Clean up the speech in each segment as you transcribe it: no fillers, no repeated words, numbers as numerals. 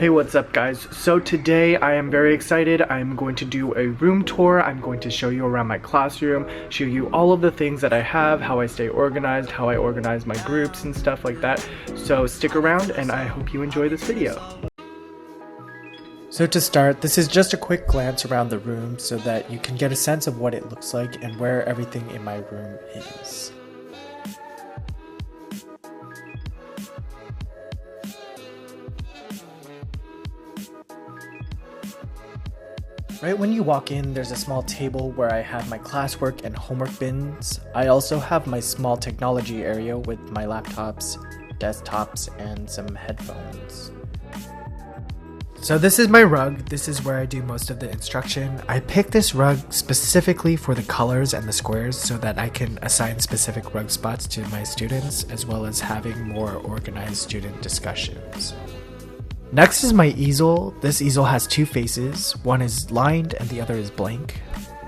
Hey, what's up guys? So today I am very excited. I'm going to do a room tour. I'm going to show you around my classroom, show you all of the things that I have, how I stay organized, how I organize my groups and stuff like that. So stick around and I hope you enjoy this video. So to start, this is just a quick glance around the room so that you can get a sense of what it looks like and where everything in my room is. Right when you walk in, there's a small table where I have my classwork and homework bins. I also have my small technology area with my laptops, desktops, and some headphones. So this is my rug. This is where I do most of the instruction. I picked this rug specifically for the colors and the squares so that I can assign specific rug spots to my students, as well as having more organized student discussions. Next is my easel. This easel has two faces. One is lined and the other is blank.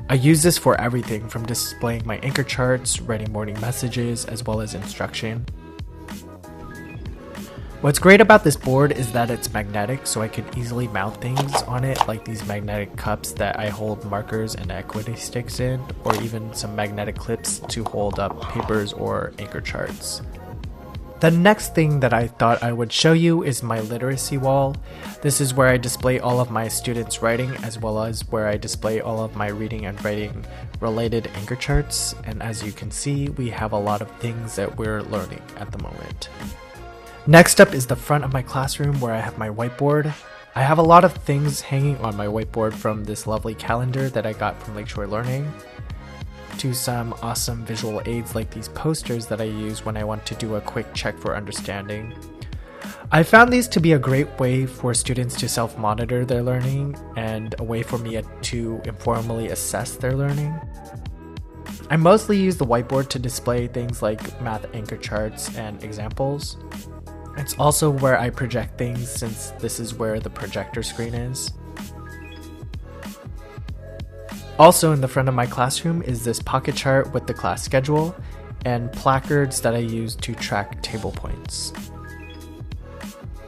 I use this for everything from displaying my anchor charts, writing morning messages, as well as instruction. What's great about this board is that it's magnetic, so I can easily mount things on it, like these magnetic cups that I hold markers and equity sticks in, or even some magnetic clips to hold up papers or anchor charts. The next thing that I thought I would show you is my literacy wall. This is where I display all of my students' writing, as well as where I display all of my reading and writing related anchor charts. And as you can see, we have a lot of things that we're learning at the moment. Next up is the front of my classroom where I have my whiteboard. I have a lot of things hanging on my whiteboard, from this lovely calendar that I got from Lakeshore Learning, to some awesome visual aids like these posters that I use when I want to do a quick check for understanding. I found these to be a great way for students to self-monitor their learning and a way for me to informally assess their learning. I mostly use the whiteboard to display things like math anchor charts and examples. It's also where I project things, since this is where the projector screen is. Also in the front of my classroom is this pocket chart with the class schedule and placards that I use to track table points.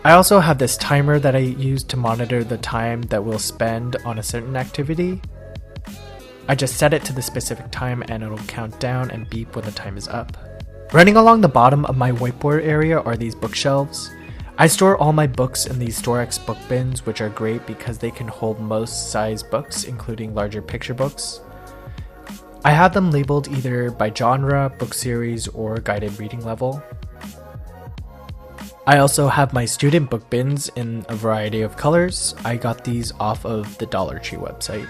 I also have this timer that I use to monitor the time that we'll spend on a certain activity. I just set it to the specific time and it'll count down and beep when the time is up. Running along the bottom of my whiteboard area are these bookshelves. I store all my books in these Storex book bins, which are great because they can hold most size books, including larger picture books. I have them labeled either by genre, book series, or guided reading level. I also have my student book bins in a variety of colors. I got these off of the Dollar Tree website.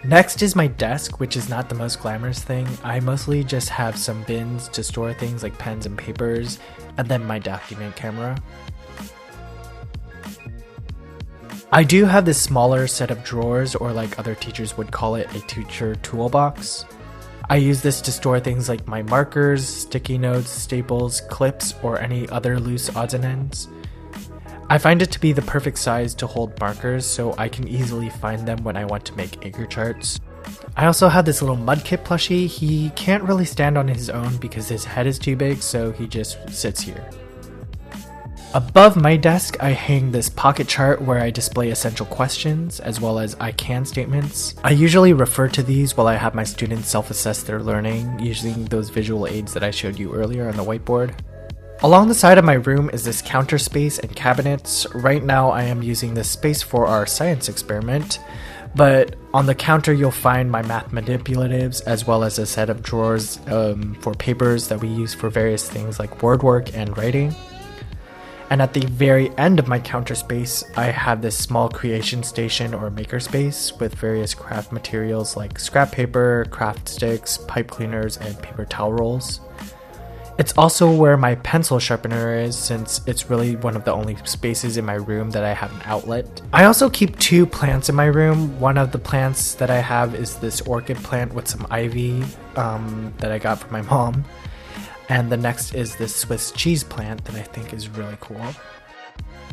Next is my desk, which is not the most glamorous thing. I mostly just have some bins to store things like pens and papers, and then my document camera. I do have this smaller set of drawers, or like other teachers would call it, a teacher toolbox. I use this to store things like my markers, sticky notes, staples, clips, or any other loose odds and ends. I find it to be the perfect size to hold markers, so I can easily find them when I want to make anchor charts. I also have this little Mudkip plushie. He can't really stand on his own because his head is too big, so he just sits here. Above my desk, I hang this pocket chart where I display essential questions, as well as I can statements. I usually refer to these while I have my students self-assess their learning, using those visual aids that I showed you earlier on the whiteboard. Along the side of my room is this counter space and cabinets. Right now I am using this space for our science experiment, but on the counter you'll find my math manipulatives, as well as a set of drawers for papers that we use for various things like word work and writing. And at the very end of my counter space, I have this small creation station or maker space with various craft materials like scrap paper, craft sticks, pipe cleaners, and paper towel rolls. It's also where my pencil sharpener is, since it's really one of the only spaces in my room that I have an outlet. I also keep two plants in my room. One of the plants that I have is this orchid plant with some ivy that I got from my mom. And the next is this Swiss cheese plant that I think is really cool.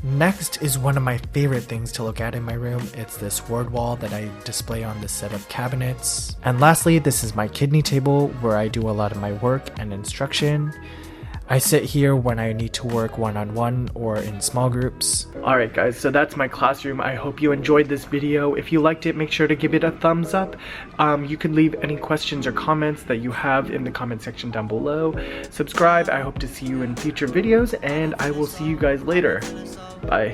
Next is one of my favorite things to look at in my room. It's this word wall that I display on this set of cabinets. And lastly, this is my kidney table where I do a lot of my work and instruction. I sit here when I need to work one-on-one or in small groups. Alright guys, so that's my classroom. I hope you enjoyed this video. If you liked it, make sure to give it a thumbs up. You can leave any questions or comments that you have in the comment section down below. Subscribe. I hope to see you in future videos, and I will see you guys later. Bye.